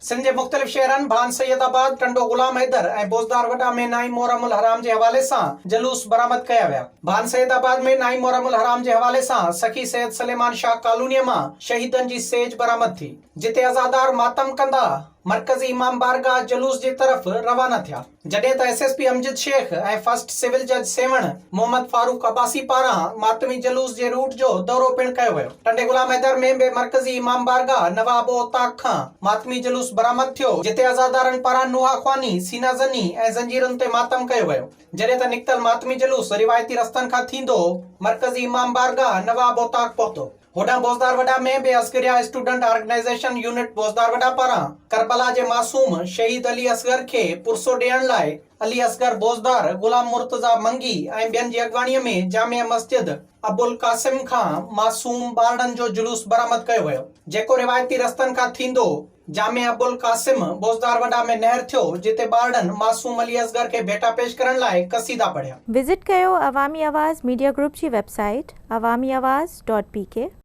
सिंध जे मुख़्तलिफ़ शहरनि भान सैयदाबाद, टंडो गुलाम हैदर ऐं बोज़दार वॾा में नाई मोहरमुल हराम जे हवाले सां जलूस बरामद कया विया। भान सैयदाबाद में नाई मोहरमुल हराम जे हवाले सां सखी सैयद सलेमान शाह कॉलोनीअ मां शहीदनि जी सेज बरामद थी, जिते अज़ादार मातम कंदा मरकज़ी इमाम बारगाह जलूस जी तरफ़ रवाना थिया, जॾहिं त एसएसपी अमजद शेख ऐं फर्स्ट सिविल जज सेवण मोहम्मद फारूक अब्बासी पारां मातमी जलूस जे रूट जो दौरो पिणु कयो वियो। टंडे गुलाम हैदर में बि मरकज़ी इमाम बारगाह नवाब ओताक खां मातमी जलूस बरामद थियो, जिते अज़ादारनि पारां नुहा ख्वानी, सीना ज़नी ऐं ज़ंजीरुनि ते मातम कयो वियो, जॾहिं त निकितल मातमी जलूस रिवायती रस्तनि खां थींदो मरकज़ी इमाम बारगाह नवाब ओताक पहुतो। होॾां बोज़दार वॾा में बि अस्करिया स्टूडेंट ऑर्गेनाइज़ेशन यूनिट बोज़दार वॾा पारां करबला जे मासूम शहीद अली असगर खे पुरसो ॾियण लाइ अली असगर बोज़दार, गुलाम मुर्तज़ा मंगी ऐं ॿियनि जी अॻवाणीअ में जामिया मस्जिद अबुल कासिम खां मासूम ॿारनि जो जुलूस बरामद कयो वियो, जेको रिवायती रस्तनि खां थींदो जामिया अबुल कासिम बोज़दार वॾा में नहर थियो, जिते ॿारनि मासूम अली असगर खे भेटा पेश करण लाइ क़सीदा पढ़िया। विज़िट कयो अवामी आवाज़ मीडिया ग्रुप जी वेबसाइट awamiawaz.pk।